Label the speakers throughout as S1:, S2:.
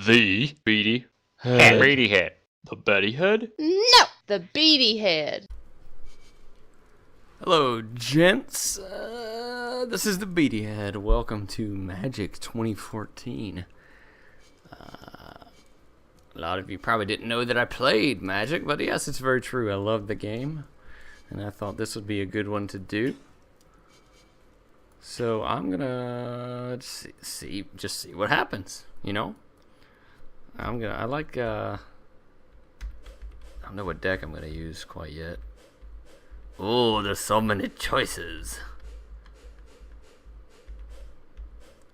S1: The Beady Head.
S2: Beady Head.
S1: The Betty Head?
S3: No, the Beady Head.
S4: Hello, gents. This is the Beady Head. Welcome to Magic 2014. A lot of you probably didn't know that I played Magic, but yes, it's very true. I love the game, and I thought this would be a good one to do. So I'm gonna see what happens. You know, I don't know what deck I'm gonna use quite yet. Oh, there's so many choices.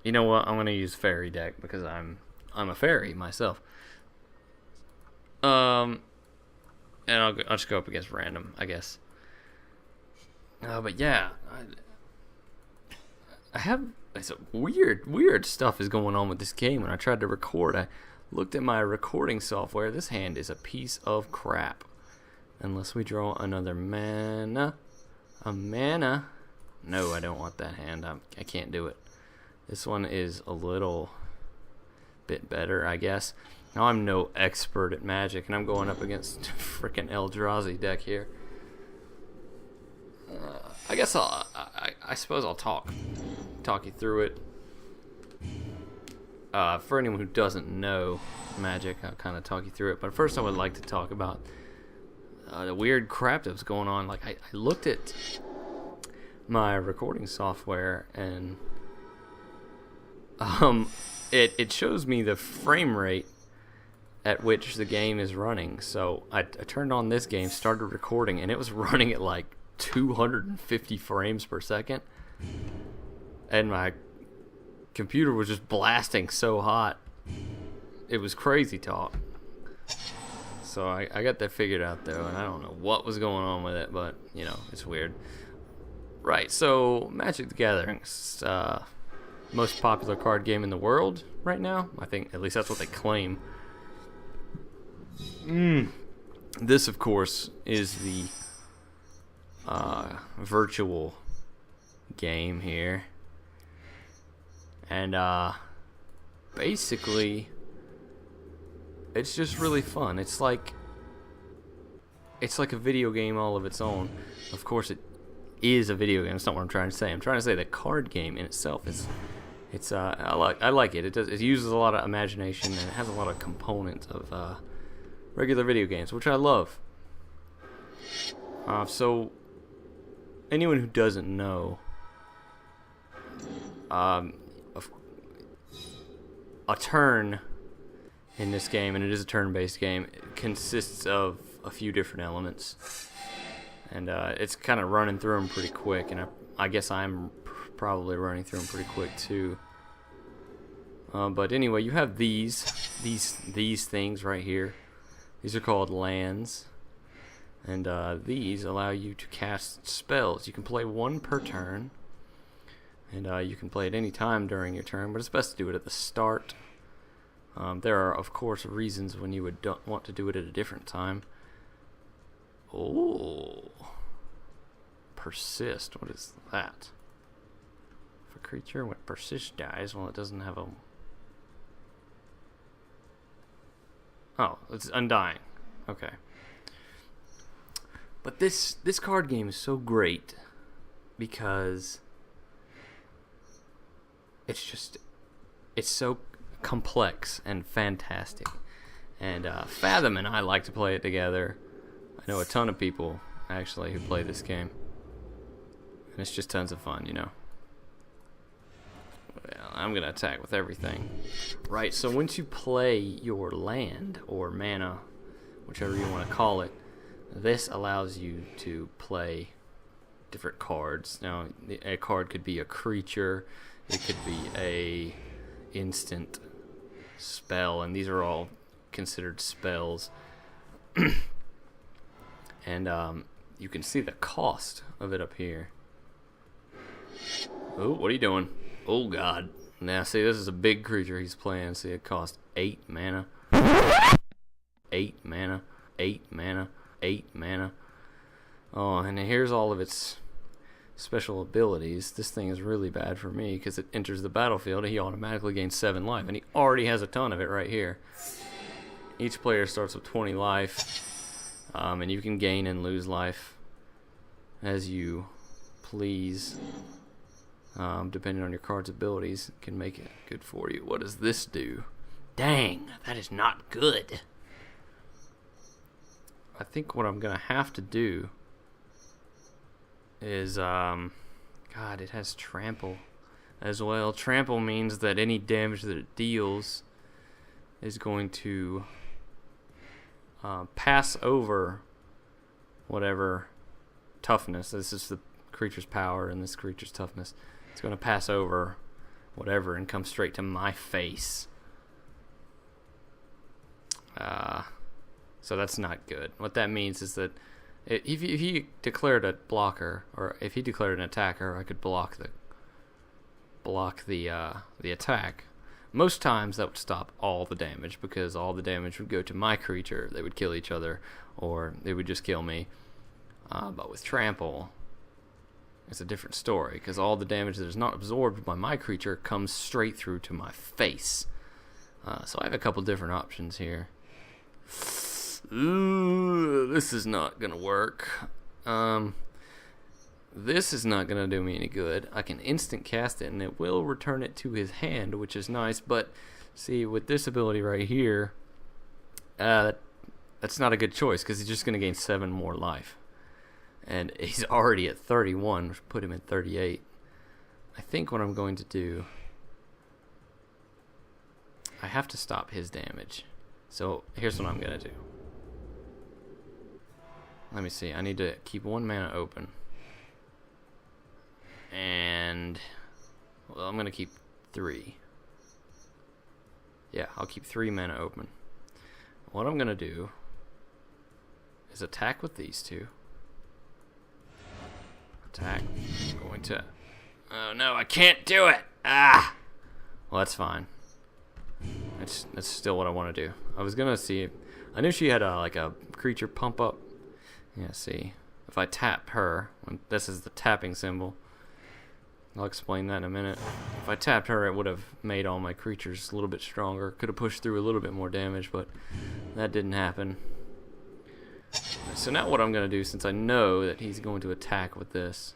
S4: You know what? I'm gonna use fairy deck because I'm a fairy myself. And I'll just go up against random, I guess. But yeah, I have some weird stuff is going on with this game. When I tried to record, I looked at my recording software. This hand is a piece of crap. Unless we draw another mana. A mana. No, I don't want that hand. I can't do it. This one is a little bit better, I guess. Now, I'm no expert at Magic, and I'm going up against frickin' Eldrazi deck here. I guess I suppose I'll talk you through it. For anyone who doesn't know Magic, I'll kind of talk you through it. But first, I would like to talk about the weird crap that was going on. Like, I looked at my recording software, and it shows me the frame rate at which the game is running. So I turned on this game, started recording, and it was running at like 250 frames per second, and my computer was just blasting so hot. It was crazy talk. So I got that figured out though, and I don't know what was going on with it, but you know, it's weird. Right, so Magic the Gathering's most popular card game in the world right now. I think at least that's what they claim. This, of course, is the virtual game here, and basically it's just really fun. It's like a video game all of its own. Of course, it is a video game. That's not what I'm trying to say. I'm trying to say the card game in itself is. I like it. It uses a lot of imagination, and it has a lot of components of regular video games, which I love. So anyone who doesn't know, a turn in this game, and it is a turn-based game, it consists of a few different elements, and it's kind of running through them pretty quick, and I guess I'm probably running through them pretty quick too. But anyway, you have these things right here. These are called lands, and these allow you to cast spells. You can play one per turn, and you can play at any time during your turn, but it's best to do it at the start. There are, of course, reasons when you would want to do it at a different time. Oh, persist. What is that? If a creature with persist dies, well, it doesn't have a... Oh, it's undying. Okay. But this card game is so great because it's so complex and fantastic. And Fathom and I like to play it together. I know a ton of people actually who play this game, and it's just tons of fun, you know. Well, I'm gonna attack with everything. Right, so once you play your land or mana, whichever you want to call it, this allows you to play different cards. Now, a card could be a creature, it could be a instant spell, and these are all considered spells. And you can see the cost of it up here. Oh, what are you doing? Oh god. Now see, this is a big creature he's playing. See, it costs 8 mana. 8 mana. 8 mana. 8 mana. Oh, and here's all of its special abilities, this thing is really bad for me because it enters the battlefield and he automatically gains 7 life, and he already has a ton of it right here. Each player starts with 20 life, and you can gain and lose life as you please, depending on your card's abilities. It can make it good for you. What does this do? Dang, that is not good. I think what I'm gonna have to do is, God, it has trample as well. Trample means that any damage that it deals is going to pass over whatever toughness. This is the creature's power and this creature's toughness. It's going to pass over whatever and come straight to my face. So that's not good. What that means is that if he declared a blocker, or if he declared an attacker, I could block the attack. Most times that would stop all the damage, because all the damage would go to my creature. They would kill each other, or they would just kill me. But with trample, it's a different story, because all the damage that is not absorbed by my creature comes straight through to my face. So I have a couple different options here. Ooh, this is not gonna work. This is not gonna do me any good. I can instant cast it and it will return it to his hand, which is nice, but see, with this ability right here, that's not a good choice, because he's just gonna gain 7 more life. And he's already at 31, which put him at 38. I think what I'm going to do, I have to stop his damage. So here's what I'm going to do. Let me see. I need to keep 1 mana open. And, well, I'm going to keep 3. Yeah, I'll keep 3 mana open. What I'm going to do is attack with these two. Attack. I'm going to... Oh no, I can't do it! Ah! Well, that's fine. That's still what I want to do. I was gonna see... I knew she had like a creature pump up. Yeah, see. If I tap her... This is the tapping symbol. I'll explain that in a minute. If I tapped her, it would have made all my creatures a little bit stronger. Could have pushed through a little bit more damage, but that didn't happen. So now what I'm going to do, since I know that he's going to attack with this.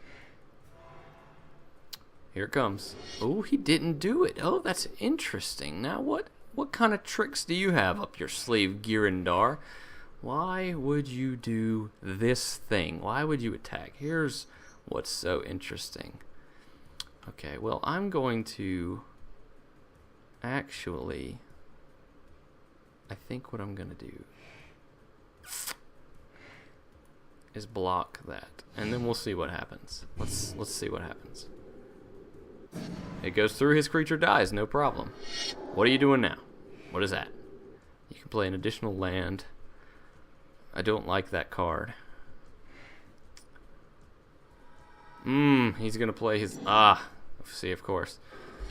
S4: Here it comes. Oh, he didn't do it. Oh, that's interesting. Now what kind of tricks do you have up your sleeve, Girindar? Why would you do this thing? Why would you attack? Here's what's so interesting. Okay, well, I'm going to actually... I think what I'm going to do is block that, and then we'll see what happens. Let's see what happens. It goes through, his creature dies, no problem. What are you doing now? What is that? You can play an additional land. I don't like that card. He's gonna play his see, of course.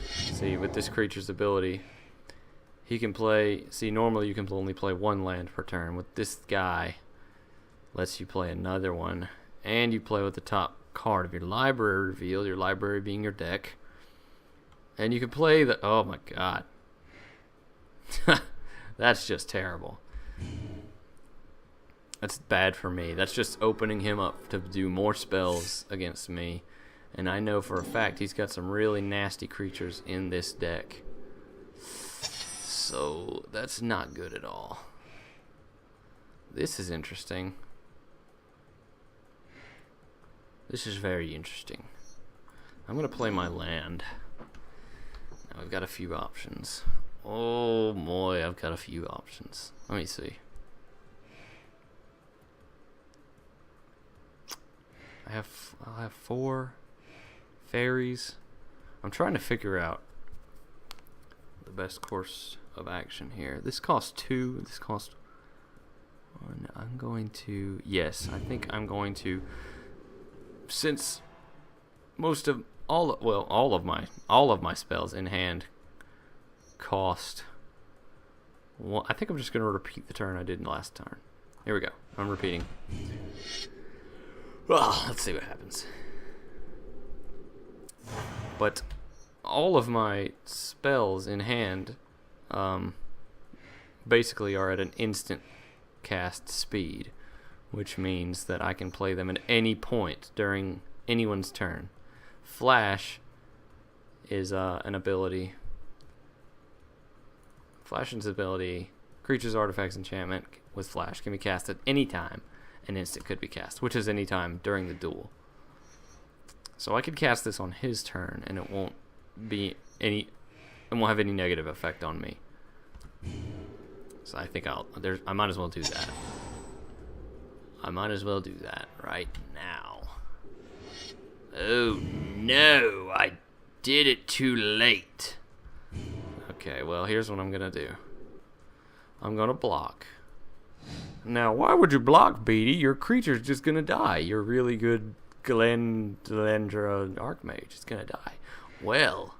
S4: See, with this creature's ability, he can play. See, normally you can only play 1 land per turn. With this guy, lets you play another one, and you play with the top card of your library revealed, your library being your deck, and you can play the... Oh my god. That's just terrible. That's bad for me. That's just opening him up to do more spells against me, and I know for a fact he's got some really nasty creatures in this deck. So that's not good at all. This is interesting. This is very interesting. I'm going to play my land. Now I've got a few options. Oh boy, I've got a few options. Let me see. I'll have 4 fairies. I'm trying to figure out the best course of action here. This costs 2. This costs 1. I'm going to... Yes, I think I'm going to... Since most of all of my spells in hand cost, well, I think I'm just going to repeat the turn I did last turn. Here we go. I'm repeating. Well, let's see what happens. But all of my spells in hand basically are at an instant cast speed, which means that I can play them at any point during anyone's turn. Flash is an ability. Flash's ability, creatures, artifacts, enchantment with flash can be cast at any time an instant could be cast, which is any time during the duel. So I could cast this on his turn, and it won't have any negative effect on me. So I think I might as well do that. I might as well do that right now. Oh no, I did it too late. Okay, well, here's what I'm gonna do. I'm gonna block. Now, why would you block, Beady? Your creature's just gonna die. You're really good Delendra Archmage. It's gonna die. Well,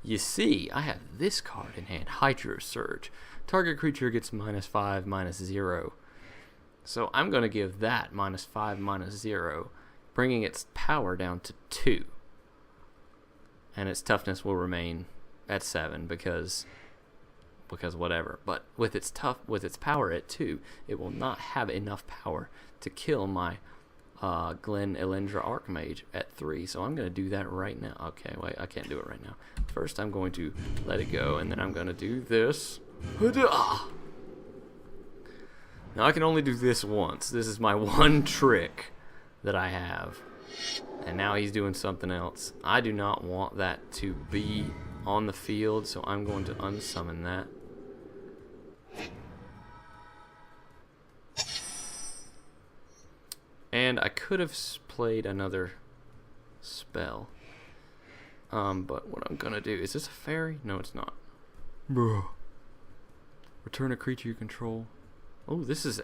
S4: you see, I have this card in hand, Hydro Surge. Target creature gets -5, -0. So I'm gonna give that -5, -0, bringing its power down to 2. And its toughness will remain at 7 because whatever. But with its power at 2, it will not have enough power to kill my Glen Elendra Archmage at 3. So I'm going to do that right now. Okay, wait, I can't do it right now. First, I'm going to let it go, and then I'm going to do this. Now I can only do this once. This is my one trick that I have. And now he's doing something else. I do not want that to be on the field, so I'm going to unsummon that. And I could have played another spell. But what I'm gonna do, is this a fairy? No, it's not. Bruh. Return a creature you control. Oh, this is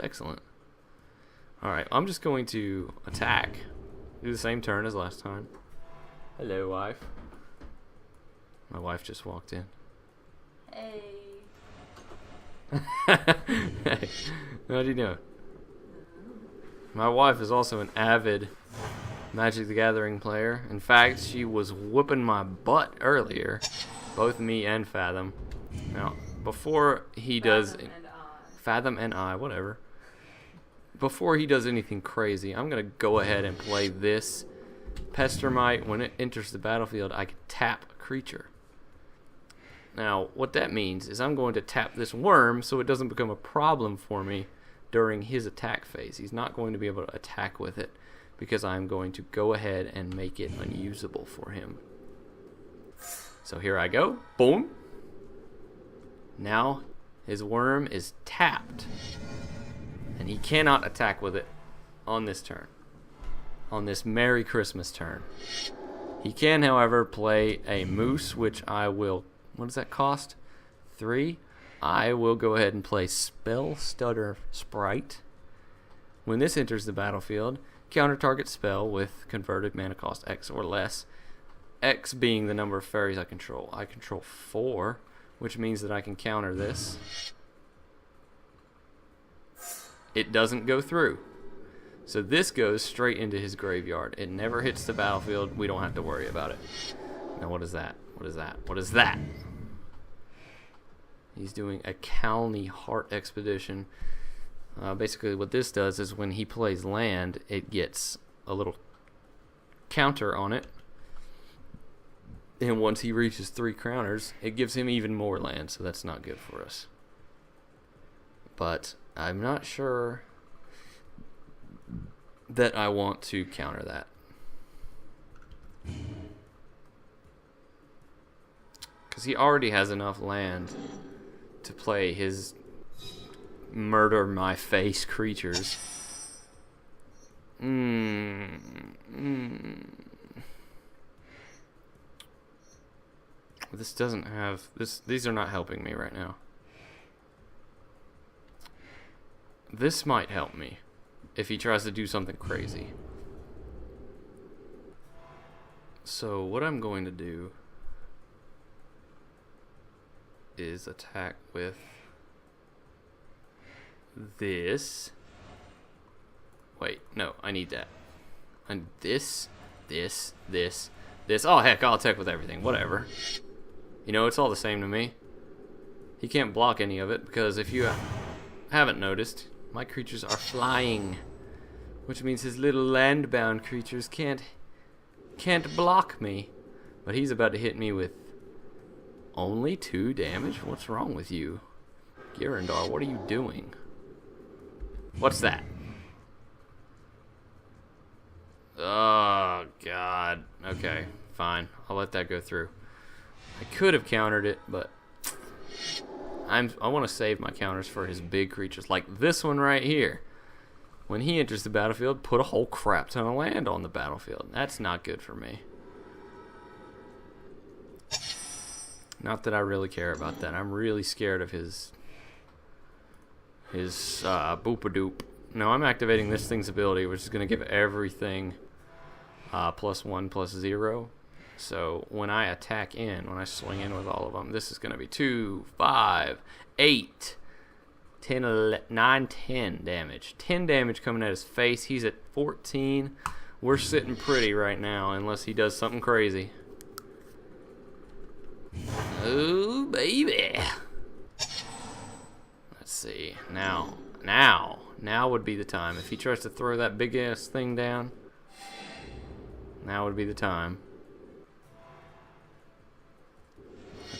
S4: excellent. Alright, I'm just going to attack. Do the same turn as last time. Hello, wife. My wife just walked in.
S3: Hey.
S4: Hey, how do you know? My wife is also an avid Magic the Gathering player. In fact, she was whooping my butt earlier. Both me and Fathom. Now, before he does... Fathom and I, whatever. Before he does anything crazy, I'm going to go ahead and play this Pestermite. When it enters the battlefield, I can tap a creature. Now, what that means is I'm going to tap this worm so it doesn't become a problem for me during his attack phase. He's not going to be able to attack with it because I'm going to go ahead and make it unusable for him. So here I go. Boom. Now his worm is tapped. And he cannot attack with it on this turn. On this Merry Christmas turn. He can, however, play a moose, which I will... What does that cost? 3. I will go ahead and play Spell Stutter Sprite. When this enters the battlefield, counter target spell with converted mana cost X or less. X being the number of fairies I control. I control 4, which means that I can counter this. It doesn't go through. So this goes straight into his graveyard. It never hits the battlefield. We don't have to worry about it. Now what is that? What is that? What is that? He's doing a Calney Heart Expedition. Basically what this does is when he plays land, it gets a little counter on it. And once he reaches 3 counters, it gives him even more land, so that's not good for us. But I'm not sure that I want to counter that. Because he already has enough land to play his murder my face creatures. This doesn't have this. These are not helping me right now. This might help me if he tries to do something crazy. So what I'm going to do is attack with this. Wait, no, I need that. And this, this. Oh, heck, I'll attack with everything. Whatever. You know, it's all the same to me. He can't block any of it because if you haven't noticed, my creatures are flying, which means his little land-bound creatures can't block me. But he's about to hit me with only 2 damage? What's wrong with you? Girandar, what are you doing? What's that? Oh, God. Okay, fine. I'll let that go through. I could have countered it, but I want to save my counters for his big creatures, like this one right here. When he enters the battlefield, put a whole crap ton of land on the battlefield. That's not good for me. Not that I really care about that. I'm really scared of his boop-a-doop. No, I'm activating this thing's ability, which is going to give everything +1/+0. So when I attack in, when I swing in with all of them, this is going to be 2, 5, 8, 10, 11, 9, 10 damage. 10 damage coming at his face. He's at 14. We're sitting pretty right now, unless he does something crazy. Oh, baby. Let's see. Now would be the time. If he tries to throw that big-ass thing down, now would be the time.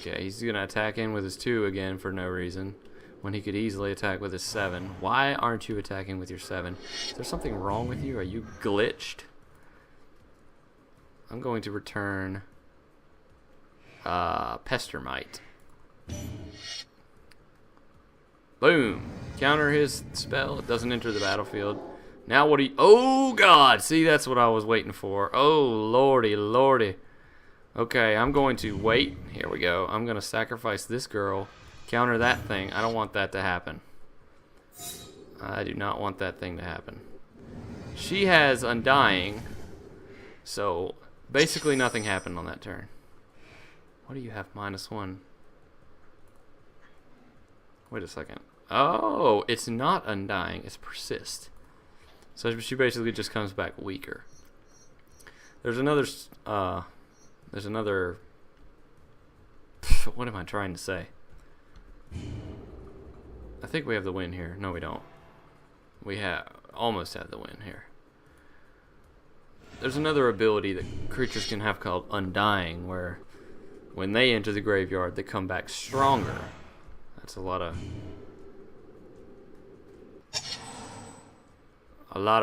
S4: Okay, he's going to attack in with his 2 again for no reason, when he could easily attack with his 7. Why aren't you attacking with your 7? Is there something wrong with you? Are you glitched? I'm going to return Pestermite. Boom. Counter his spell. It doesn't enter the battlefield. Now what do you... Oh, God. See, that's what I was waiting for. Oh, lordy, lordy. Okay, I'm going to wait. Here we go. I'm going to sacrifice this girl. Counter that thing. I don't want that to happen. I do not want that thing to happen. She has Undying. So, basically nothing happened on that turn. What do you have? -1. Wait a second. Oh, it's not Undying. It's Persist. So she basically just comes back weaker. There's another... What am I trying to say? I think we have the win here. No, we don't. We almost have the win here. There's another ability that creatures can have called Undying, where when they enter the graveyard, they come back stronger. That's a lot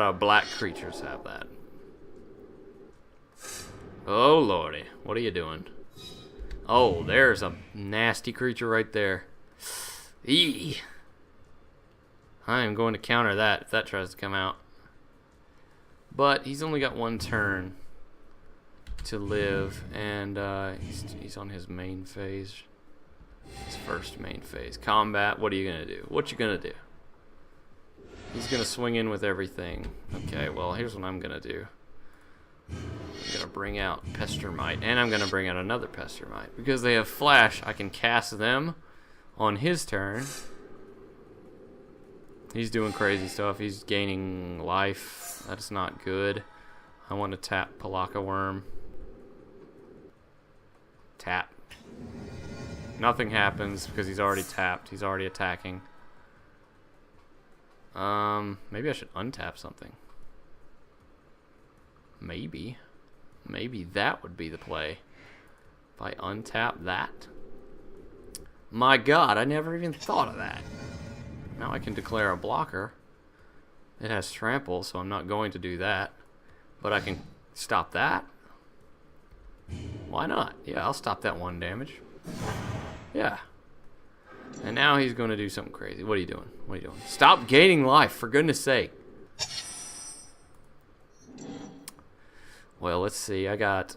S4: of black creatures have that. Oh, lordy. What are you doing? Oh, there's a nasty creature right there. Eee. I am going to counter that if that tries to come out. But he's only got 1 turn to live, and he's on his main phase. His first main phase. Combat, what are you going to do? What you going to do? He's going to swing in with everything. Okay, well, here's what I'm going to do. I'm going to bring out Pestermite, and I'm going to bring out another Pestermite. Because they have Flash, I can cast them on his turn. He's doing crazy stuff. He's gaining life. That's not good. I want to tap Palaka Worm. Tap. Nothing happens because he's already tapped. He's already attacking. Maybe I should untap something. Maybe that would be the play. If I untap that. My God, I never even thought of that. Now I can declare a blocker. It has trample, so I'm not going to do that. But I can stop that. Why not? Yeah, I'll stop that 1 damage. Yeah. And now he's going to do something crazy. What are you doing? What are you doing? Stop gaining life, for goodness sake. Well, let's see. I got...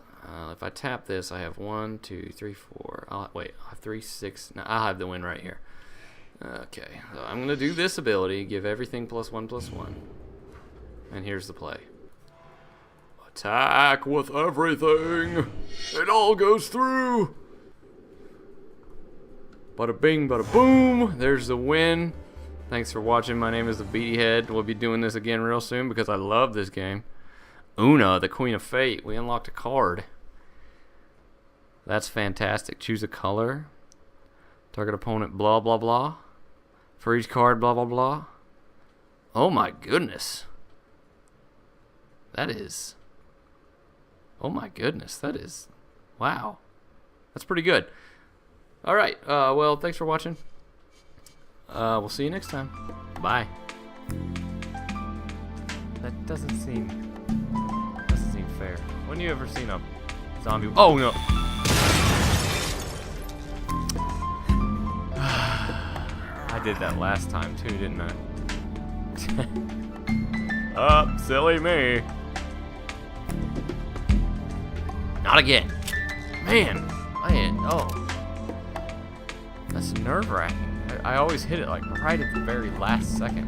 S4: if I tap this, I have 1, 2, 3, 4... wait, I have 3, 6... No, I'll have the win right here. Okay, so I'm going to do this ability, give everything +1/+1. And here's the play. Attack with everything! It all goes through! Bada bing, bada boom! There's the win. Thanks for watching. My name is the Beady Head. We'll be doing this again real soon because I love this game. Una, the Queen of Fate. We unlocked a card. That's fantastic. Choose a color. Target opponent, blah, blah, blah. For each card, blah, blah, blah. Oh my goodness. That is... Oh my goodness, that is... Wow. That's pretty good. Alright, well, thanks for watching. We'll see you next time. Bye. That doesn't seem fair. When you ever seen a zombie... Oh, no. I did that last time, too, didn't I? Silly me. Not again. Man, oh. That's nerve-wracking. I always hit it, like, right at the very last second.